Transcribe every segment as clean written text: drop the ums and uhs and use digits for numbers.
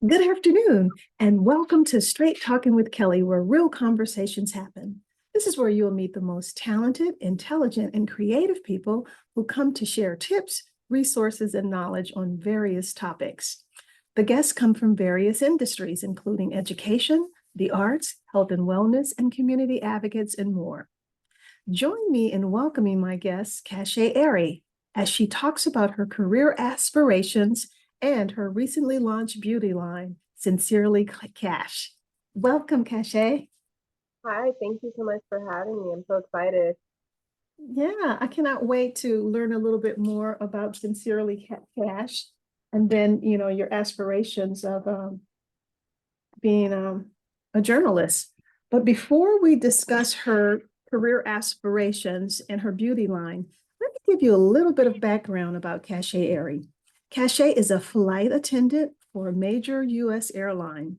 Good afternoon, and welcome to Straight Talking with Kelly, where real conversations happen. This is where you'll meet the most talented, intelligent, and creative people who come to share tips, resources, and knowledge on various topics. The guests come from various industries, including education, the arts, health and wellness, and community advocates, and more. Join me in welcoming my guest, Cashea Airy, as she talks about her career aspirations and her recently launched beauty line, Sincerely Cash. Welcome, Cashea. Hi, thank you so much for having me. I'm so excited. Yeah, I cannot wait to learn a little bit more about Sincerely Cash and then, your aspirations of being a journalist. But before we discuss her career aspirations and her beauty line, let me give you a little bit of background about Cashea Airy. Cashea is a flight attendant for a major U.S. airline,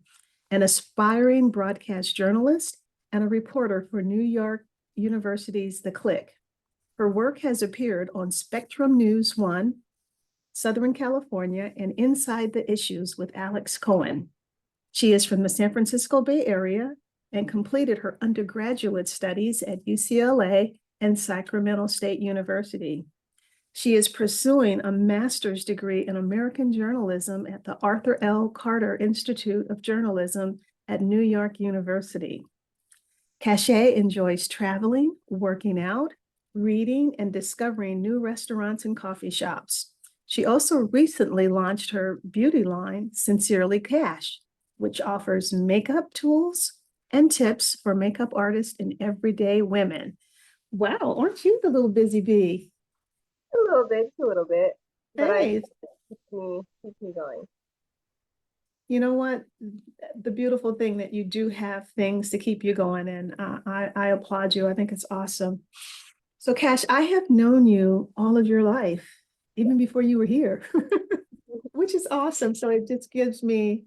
an aspiring broadcast journalist, and a reporter for New York University's The Click. Her work has appeared on Spectrum News One, Southern California, and Inside the Issues with Alex Cohen. She is from the San Francisco Bay Area and completed her undergraduate studies at UCLA and Sacramento State University. She is pursuing a master's degree in American journalism at the Arthur L. Carter Institute of Journalism at New York University. Cashea enjoys traveling, working out, reading, and discovering new restaurants and coffee shops. She also recently launched her beauty line, Sincerely Cash, which offers makeup tools and tips for makeup artists and everyday women. Wow, aren't you the little busy bee? Just a little bit, but I Hey, keeps me going. you know what? The beautiful thing that you do have things to keep you going, and I applaud you. I think it's awesome. So, Cash, I have known you all of your life, even before you were here, which is awesome. So it just gives me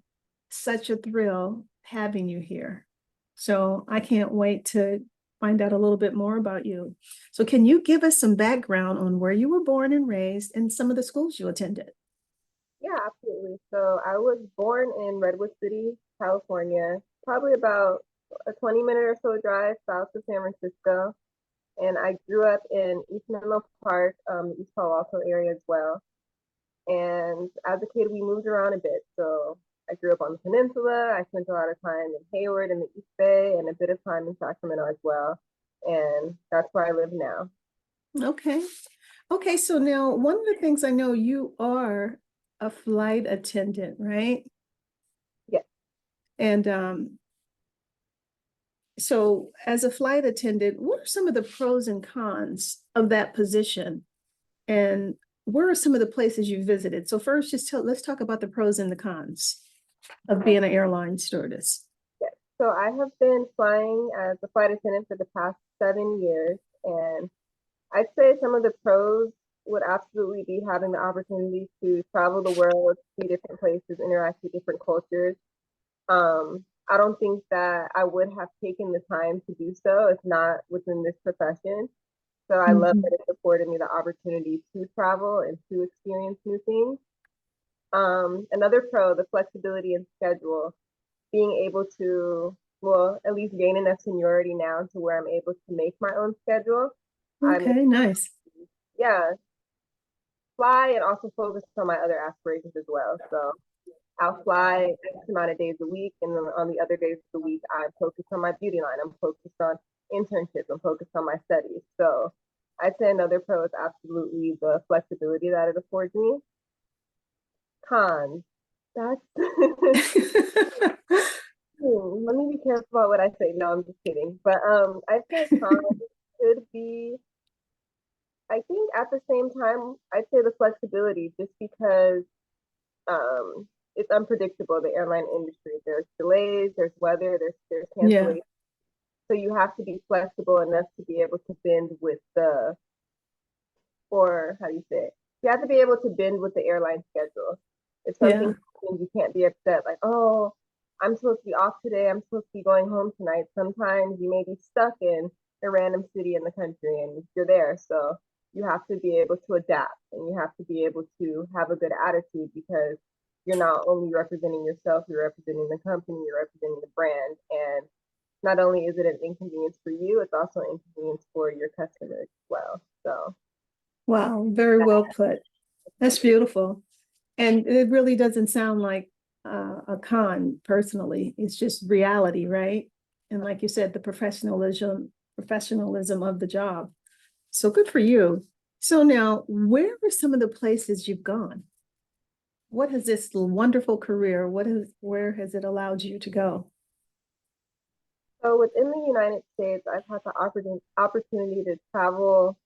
such a thrill having you here. So I can't wait to find out a little bit more about you. So, can you give us some background on where you were born and raised and some of the schools you attended? Yeah, absolutely. So I was born in Redwood City, California, probably about a 20-minute or so drive south of San Francisco. And I grew up in East Menlo Park, East Palo Alto area as well. And as a kid, we moved around a bit. So I grew up on the peninsula. I spent a lot of time in Hayward in the East Bay and a bit of time in Sacramento as well. And that's where I live now. Okay. Okay. So now one of the things I know you are a flight attendant, right? Yes. And so as a flight attendant, what are some of the pros and cons of that position? And where are some of the places you visited? So first, let's talk about the pros and the cons of being an airline stewardess. Yes. So I have been flying as a flight attendant for the past 7 years, and I'd say some of the pros would absolutely be having the opportunity to travel the world, see different places, interact with different cultures. I don't think that I would have taken the time to do so if not within this profession. So I love Mhm. that it's afforded me the opportunity to travel and to experience new things. Another pro, the flexibility in schedule, being able to, well, at least gain enough seniority now to where I'm able to make my own schedule. I'm able Okay, nice. to, yeah, fly and also focus on my other aspirations as well. So I'll fly X amount of days a week, and then on the other days of the week, I'm focused on my beauty line. I'm focused on internships. I'm focused on my studies. So I'd say another pro is absolutely the flexibility that it affords me. Cons. That's let me be careful about what I say. No, I'm just kidding. But I'd say cons could be, I think at the same time, I'd say the flexibility just because it's unpredictable, the airline industry. There's delays, there's weather, there's Yeah, cancellations. So you have to be flexible enough to be able to bend with the, or how do you say it? You have to be able to bend with the airline schedule. If something yeah, happens, you can't be upset like, oh, I'm supposed to be off today. I'm supposed to be going home tonight. Sometimes you may be stuck in a random city in the country and you're there. So you have to be able to adapt and you have to be able to have a good attitude because you're not only representing yourself, you're representing the company, you're representing the brand. And not only is it an inconvenience for you, it's also an inconvenience for your customers as well. So Wow, very well put. That's beautiful. And it really doesn't sound like a con personally. It's just reality, right? And like you said, the professionalism of the job. So good for you. So now, where are some of the places you've gone? What has this wonderful career, where has it allowed you to go? so within the United States, I've had the opportunity to travel.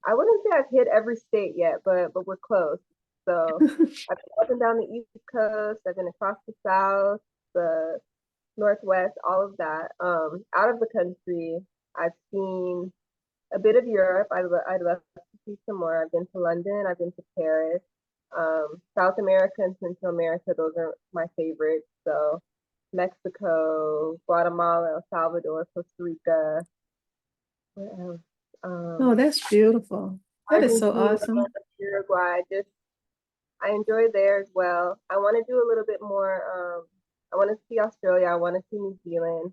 I wouldn't say I've hit every state yet, but we're close. So I've been up and down the East Coast. I've been across the South, the Northwest, all of that. Out of the country, I've seen a bit of Europe. I'd love to see some more. I've been to London. I've been to Paris. South America and Central America, those are my favorites. So Mexico, Guatemala, El Salvador, Costa Rica. Where else? Oh, Um, that's beautiful. That is so Argentina, awesome. Uruguay. Just I enjoy there as well. I want to do a little bit more. I want to see Australia. I want to see New Zealand.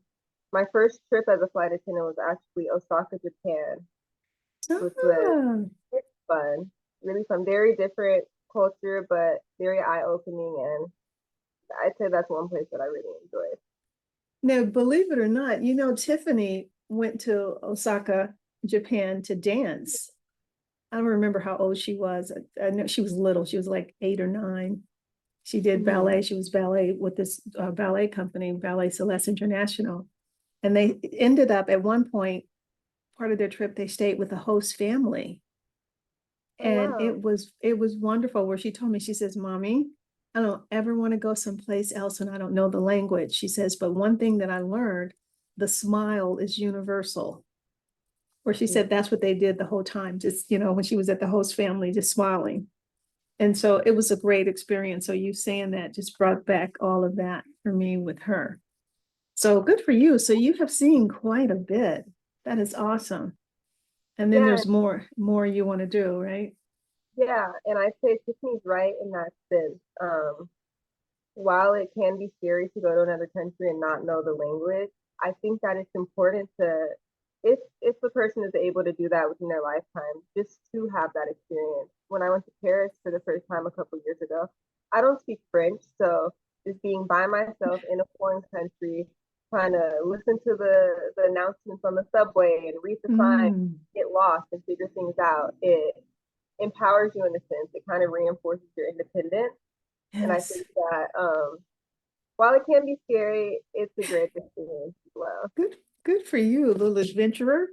My first trip as a flight attendant was actually Osaka, Japan, which was Ah, fun. Really fun. Very different culture, but very eye-opening. And I'd say that's one place that I really enjoyed. now, believe it or not, Tiffany went to Osaka, Japan to dance. I don't remember how old she was. I know she was little. She was like 8 or 9. She did Mhm. ballet. She was ballet with this ballet company, Ballet Celeste International. And they ended up at one point, part of their trip, they stayed with the host family. Oh, And wow. it was wonderful where she told me, she says, Mommy, I don't ever want to go someplace else when I don't know the language. She says, but one thing that I learned, the smile is universal. Where she Yeah. said that's what they did the whole time, just when she was at the host family, just smiling. And so it was a great experience. So you saying that just brought back all of that for me with her. So good for you. So you have seen quite a bit. That is awesome. And then Yeah, there's more you want to do, right? yeah. And I'd say Tiffany's right in that sense. While it can be scary to go to another country and not know the language, I think that it's important to, if the person is able to do that within their lifetime, just to have that experience. When I went to Paris for the first time a couple of years ago, I don't speak French, so just being by myself in a foreign country, trying to listen to the announcements on the subway and read the signs, Mm, get lost and figure things out, it empowers you in a sense. It kind of reinforces your independence. And I yes. think that while it can be scary, it's a great experience as well. Good for you, little adventurer.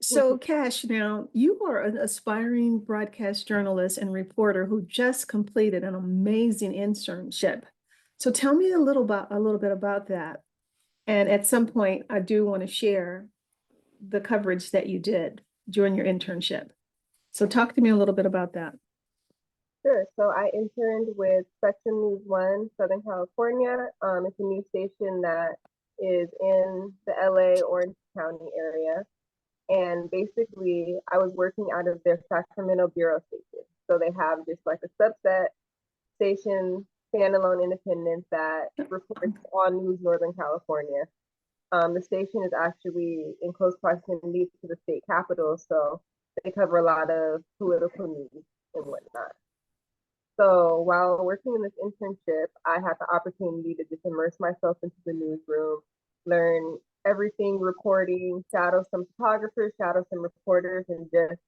So, Cash, now you are an aspiring broadcast journalist and reporter who just completed an amazing internship. So tell me a little bit about that. And at some point, I do want to share the coverage that you did during your internship. So talk to me a little bit about that. Sure. So I interned with Spectrum News One, Southern California. It's a news station that is in the LA Orange County area. And basically, I was working out of their Sacramento bureau station. So they have just like a subset station, standalone independent that reports on news Northern California. The station is actually in close proximity to the state capitol, so they cover a lot of political news and whatnot. So while working in this internship, I had the opportunity to just immerse myself into the newsroom, learn everything reporting, shadow some photographers, shadow some reporters, and just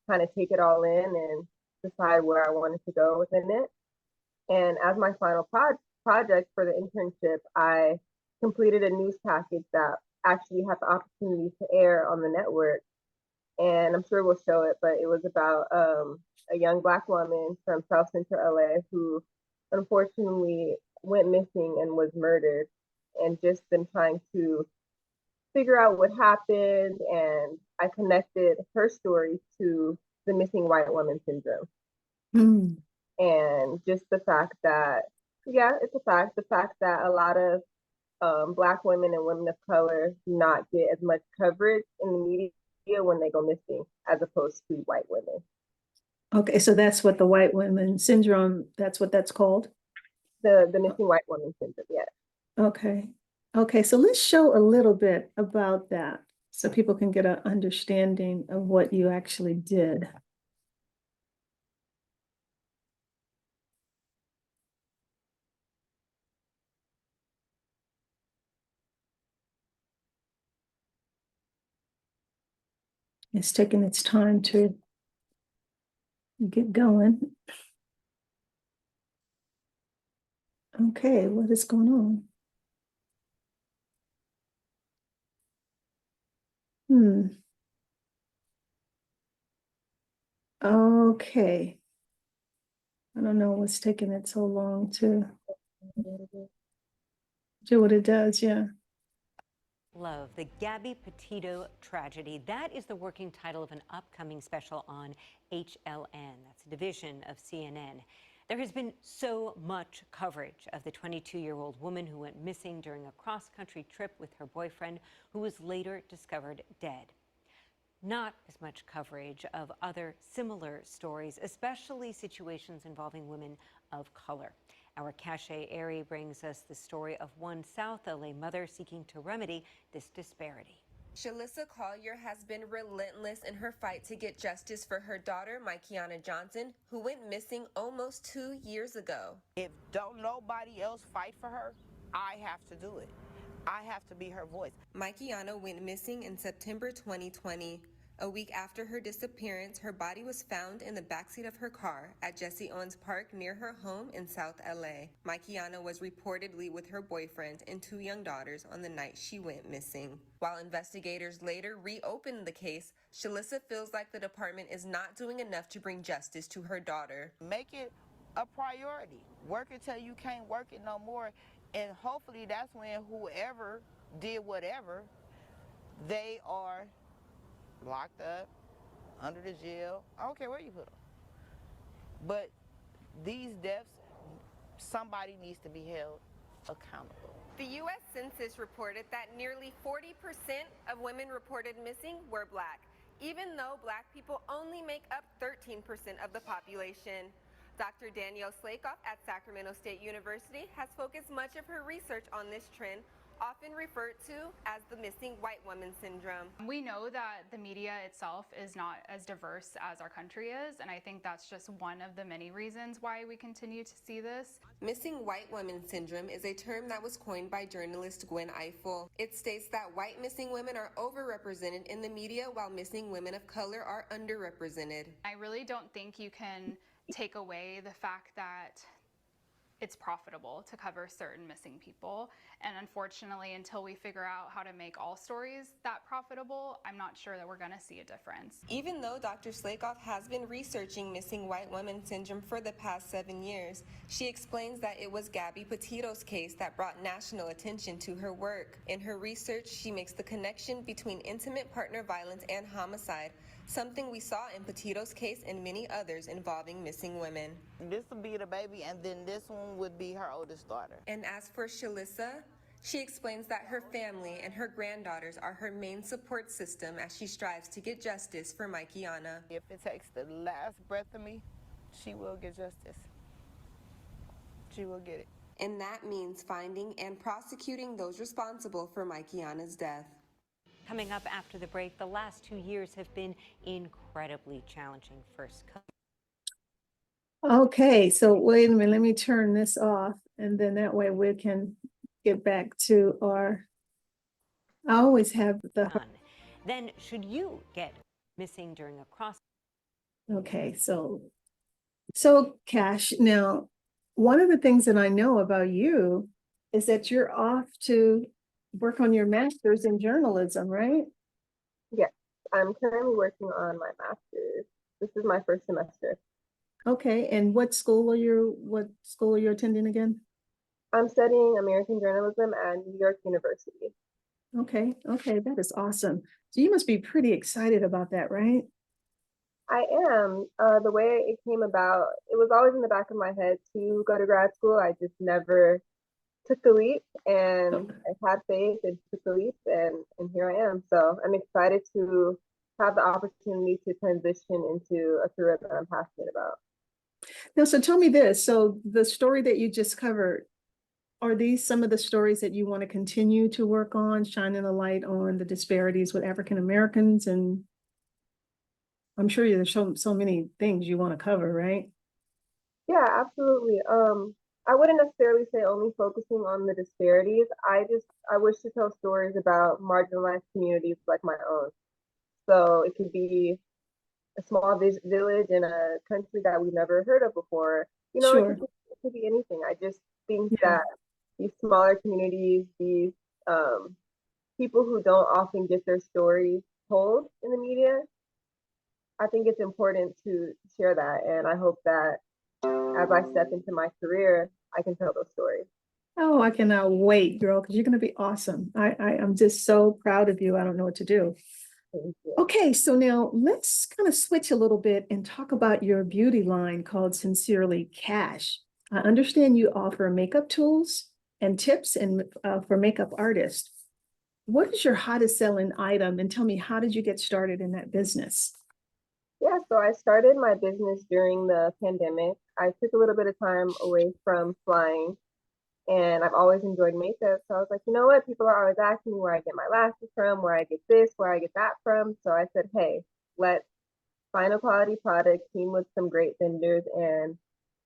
kind of take it all in and decide where I wanted to go within it. And as my final project for the internship, I completed a news package that actually had the opportunity to air on the network. And I'm sure we'll show it, but it was about a young Black woman from South Central LA who unfortunately went missing and was murdered, and just been trying to figure out what happened. And I connected her story to the missing white woman syndrome. Mm, And just the fact that, yeah, it's a fact, the fact that a lot of Black women and women of color do not get as much coverage in the media feel when they go missing, as opposed to white women. Okay, so that's what the white women syndrome, that's what that's called? The missing white woman syndrome, yes. Okay. Okay, so let's show a little bit about that so people can get an understanding of what you actually did. It's taking its time to get going. Okay, what is going on? Okay. I don't know what's taking it so long to do what it does, yeah. Love, the Gabby Petito tragedy. That is the working title of an upcoming special on HLN. That's a division of CNN. There has been so much coverage of the 22-year-old woman who went missing during a cross-country trip with her boyfriend, who was later discovered dead. Not as much coverage of other similar stories, especially situations involving women of color. Our Cashea Airy brings us the story of one South LA mother seeking to remedy this disparity. Shalissa Collier has been relentless in her fight to get justice for her daughter, Maikiana Johnson, who went missing almost 2 years ago. If don't nobody else fight for her, I have to do it. I have to be her voice. Maikiana went missing in September 2020. A week after her disappearance, her body was found in the backseat of her car at Jesse Owens Park near her home in South LA. Maikiana was reportedly with her boyfriend and 2 young daughters on the night she went missing. While investigators later reopened the case, Shalissa feels like the department is not doing enough to bring justice to her daughter. Make it a priority. Work it till you can't work it no more. And hopefully that's when whoever did whatever, they are locked up, under the jail. I don't care where you put them. But these deaths, somebody needs to be held accountable. The U.S. Census reported that nearly 40% of women reported missing were Black, even though Black people only make up 13% of the population. Dr. Danielle Slakoff at Sacramento State University has focused much of her research on this trend, often referred to as the missing white woman syndrome. We know that the media itself is not as diverse as our country is, and I think that's just one of the many reasons why we continue to see this. Missing white woman syndrome is a term that was coined by journalist Gwen Ifill. It states that white missing women are overrepresented in the media while missing women of color are underrepresented. I really don't think you can take away the fact that it's profitable to cover certain missing people. And unfortunately, until we figure out how to make all stories that profitable, I'm not sure that we're gonna see a difference. Even though Dr. Slakoff has been researching missing white woman syndrome for the past 7 years, she explains that it was Gabby Petito's case that brought national attention to her work. In her research, she makes the connection between intimate partner violence and homicide, something we saw in Petito's case and many others involving missing women. This will be the baby, and then this one would be her oldest daughter. And as for Shalissa, she explains that her family and her granddaughters are her main support system as she strives to get justice for Maikiana. If it takes the last breath of me, she will get justice. She will get it. And that means finding and prosecuting those responsible for Maikiana's death. Coming up after the break, the last 2 years have been incredibly challenging for Okay, so wait a minute, let me turn this off and then that way we can get back to our, I always have the, Then should you get missing during a cross? okay, so Cash, now, one of the things that I know about you is that you're off to work on your master's in journalism, right? Yes, I'm currently working on my master's. This is my first semester. Okay, and what school are you attending again? I'm studying American journalism at New York University. Okay, that is awesome. So you must be pretty excited about that, right? I am. The way it came about, it was always in the back of my head to go to grad school. I just never took the leap, and I had faith and took the leap, and here I am. So I'm excited to have the opportunity to transition into a career that I'm passionate about. Now, so tell me this. So the story that you just covered, are these some of the stories that you want to continue to work on, shining a light on the disparities with African Americans? And I'm sure there's so many things you want to cover, right? Yeah, absolutely. I wouldn't necessarily say only focusing on the disparities. I wish to tell stories about marginalized communities like my own. So it could be a small village in a country that we've never heard of before. You know, Sure. it could be anything. I just think Yeah. that these smaller communities, these people who don't often get their stories told in the media, I think it's important to share that. And I hope that as I step into my career, I can tell those stories. Oh, I cannot wait, girl, because you're going to be awesome. I'm just so proud of you. I don't know what to do. Thank you. Okay, so now let's kind of switch a little bit and talk about your beauty line called Sincerely Cash. I understand you offer makeup tools and tips and for makeup artists. What is your hottest selling item? And tell me, how did you get started in that business? Yeah, so I started my business during the pandemic. I took a little bit of time away from flying and I've always enjoyed makeup. So I was like, you know what? People are always asking me where I get my lashes from, where I get this, where I get that from. So I said, hey, let's find a quality product, team with some great vendors, and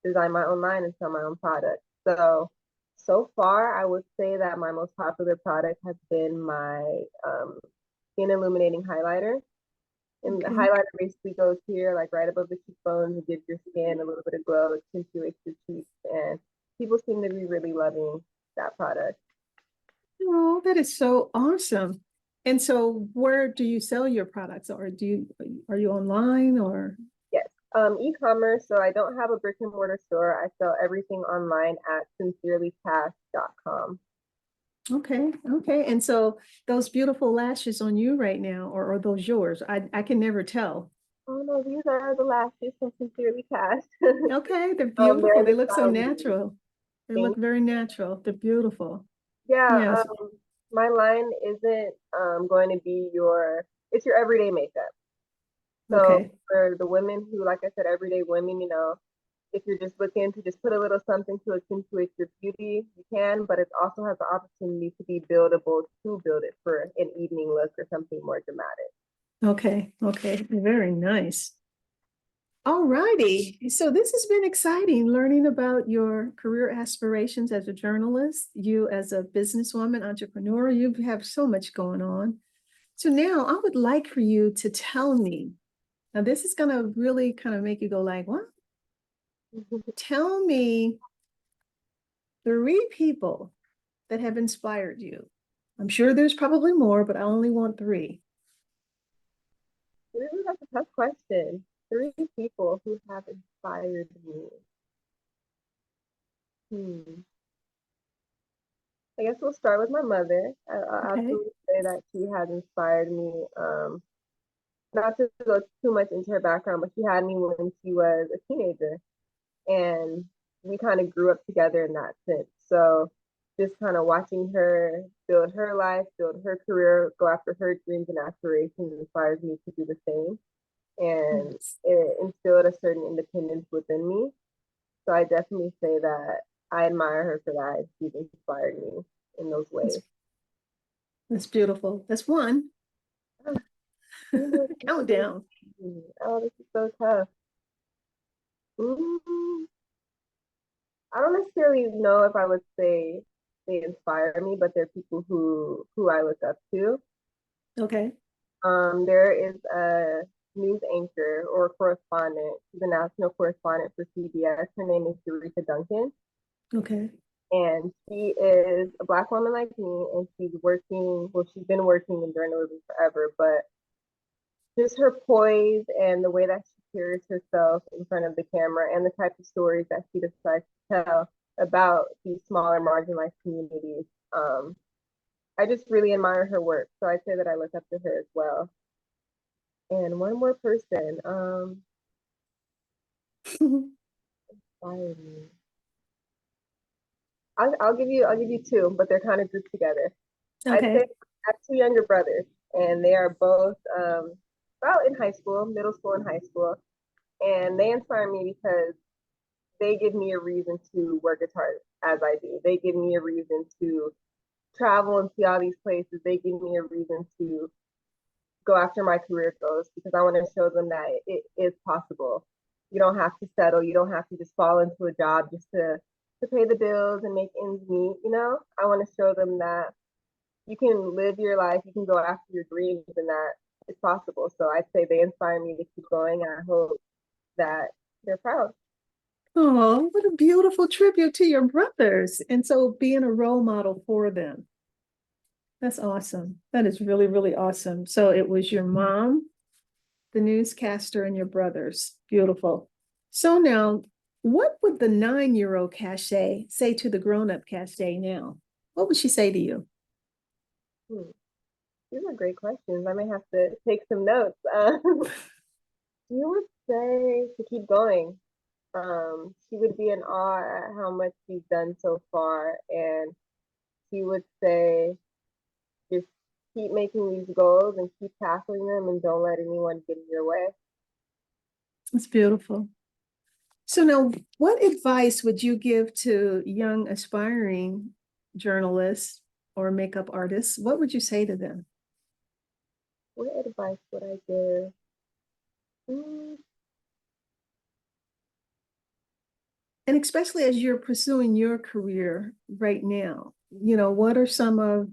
design my own line and sell my own product. So far, I would say that my most popular product has been my skin illuminating highlighter. And the Okay. highlighter basically goes here, like right above the cheekbones, and gives your skin a little bit of glow, accentuates your cheeks, and people seem to be really loving that product. Oh, that is so awesome. And so where do you sell your products, or are you online or? Yes, e-commerce. So I don't have a brick and mortar store. I sell everything online at sincerelycash.com. Okay, okay. And so those beautiful lashes on you right now, or are those yours? I can never tell. Oh no, these are the lashes from Sincerely Cash. Okay, they're They're beautiful. in They the look so style of natural. They look pink. very natural. They're beautiful. Yeah, Yes. my line isn't going to be it's your everyday makeup. So Okay. for the women who, like I said, everyday women, you know, if you're just looking to just put a little something to accentuate your beauty, you can, but it also has the opportunity to be buildable to build it for an evening look or something more dramatic. Okay. Okay. Very nice. All righty. So this has been exciting learning about your career aspirations as a journalist, you as a businesswoman, entrepreneur. You have so much going on. So now I would like for you to tell me. Now, this is going to really kind of make you go like, what? Tell me 3 people that have inspired you. I'm sure there's probably more, but I only want 3. Really, that's a tough question. 3 people who have inspired me. Hmm. I guess we'll start with my mother. I'll Okay. absolutely say that she has inspired me. Not to go too much into her background, but she had me when she was a teenager, and we kind of grew up together in that sense. So just kind of watching her build her life, build her career, go after her dreams and aspirations inspires me to do the same. And Yes. it instilled a certain independence within me. So I definitely say that I admire her for that. She's inspired me in those That's, ways. that's beautiful. That's one. Oh, three more people. Countdown. Oh, this is so tough. Mm, I don't necessarily know if I would say they inspire me, but they're people who I look up to. Okay. There is a news anchor or correspondent. She's a national correspondent for CBS. Her name is Eureka Duncan, Okay. and she is a Black woman like me, and she's working. Well, she's been working in journalism forever, but just her poise and the way that she carries herself in front of the camera and the types of stories that she decides to tell about these smaller marginalized communities. I just really admire her work. So I'd say that I look up to her as well. And one more person, inspired me. I'll give you 2, but they're kind of grouped together. I'd say Okay. I have 2 younger brothers, and they are both about in high school, middle school and high school. And they inspire me because they give me a reason to work as hard as I do. They give me a reason to travel and see all these places. They give me a reason to go after my career goals because I want to show them that it is possible. You don't have to settle. You don't have to just fall into a job just to pay the bills and make ends meet. You know, I want to show them that you can live your life, you can go after your dreams, and that it's possible. So I'd say they inspire me to keep going, and I hope that they're proud. Oh, what a beautiful tribute to your brothers. And so being a role model for them. That's awesome. That is really, really awesome. So it was your mom, the newscaster, and your brothers. Beautiful. So now, what would the 9-year-old Cashea say to the grown-up Cashea now? What would she say to you? Hmm. These are great questions. I may have to take some notes. You would say to keep going. She would be in awe at how much she's done so far, and she would say just keep making these goals and keep tackling them, and don't let anyone get in your way. It's beautiful. So now, what advice would you give to young aspiring journalists or makeup artists? What would you say to them? What advice would I give? Mm, And especially as you're pursuing your career right now, what are some of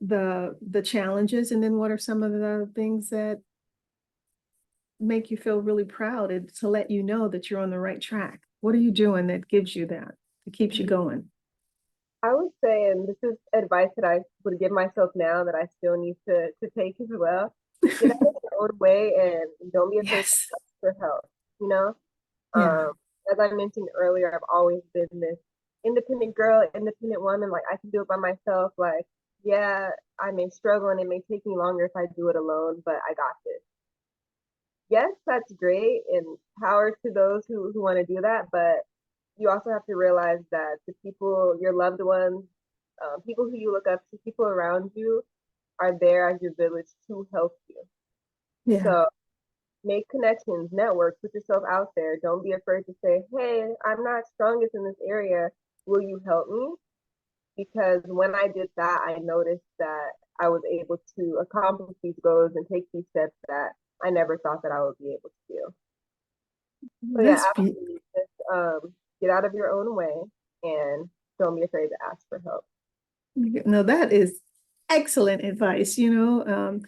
the challenges, and then what are some of the things that make you feel really proud and to let you know that you're on the right track? What are you doing that gives you that keeps you going? I would say, and this is advice that I would give myself now that I still need to take as well. Get out of your own way and don't be afraid to Yes. ask for help. You know, Yeah. as I mentioned earlier, I've always been this independent girl, independent woman. Like I can do it by myself. Like, yeah, I may struggle and it may take me longer if I do it alone, but I got this. Yes, that's great, and power to those who want to do that. But you also have to realize that the people, your loved ones, people who you look up to, people around you are there as your village to help you. Yeah. So make connections, network, put yourself out there. Don't be afraid to say, hey, I'm not strongest in this area. Will you help me? Because when I did that, I noticed that I was able to accomplish these goals and take these steps that I never thought that I would be able to do. So yeah, That's be absolutely. Just get out of your own way and don't be afraid to ask for help. no, that is excellent advice, and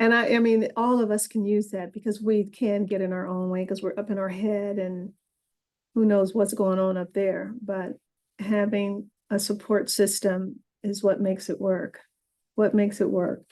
I mean, all of us can use that because we can get in our own way because we're up in our head and who knows what's going on up there. But having a support system is what makes it work. What makes it work.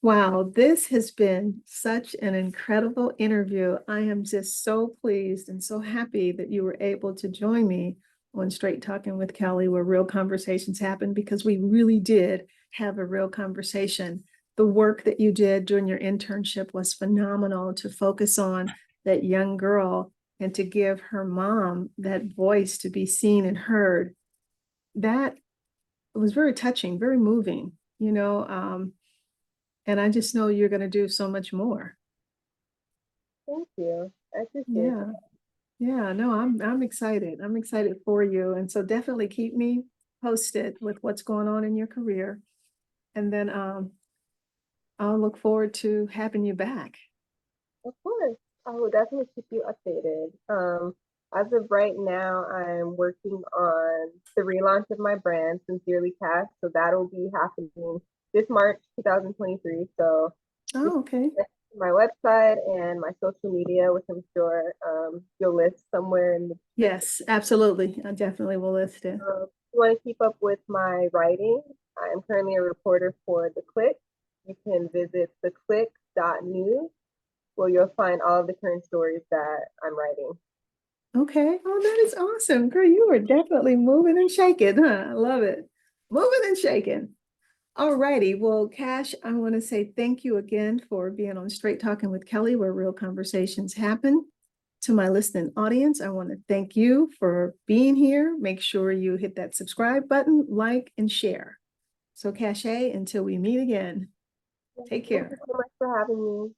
Wow, this has been such an incredible interview. I am just so pleased and so happy that you were able to join me on Straight Talking with Kelly, where real conversations happen, because we really did have a real conversation. The work that you did during your internship was phenomenal to focus on that young girl and to give her mom that voice to be seen and heard. That was very touching, very moving, and I just know you're going to do so much more. Thank you. I appreciate Yeah. that. Yeah, no, I'm excited. I'm excited for you. And so definitely keep me posted with what's going on in your career. And then I'll look forward to having you back. Of course, I will definitely keep you updated. As of right now, I'm working on the relaunch of my brand, Sincerely Cash. So that'll be happening this March 2023. So just Oh, okay. my website and my social media, which I'm sure you'll list somewhere in the Yes, absolutely. I definitely will list it. if you want to keep up with my writing, I am currently a reporter for The Click. You can visit theclick.news where you'll find all of the current stories that I'm writing. Okay. Oh, that is awesome. Girl, you are definitely moving and shaking, huh? I love it. Moving and shaking. All righty. Well, Cash, I want to say thank you again for being on Straight Talking with Kelly, where real conversations happen. To my listening audience, I want to thank you for being here. Make sure you hit that subscribe button, like, and share. So, Cashea, until we meet again, take Thank you care. so much for having me.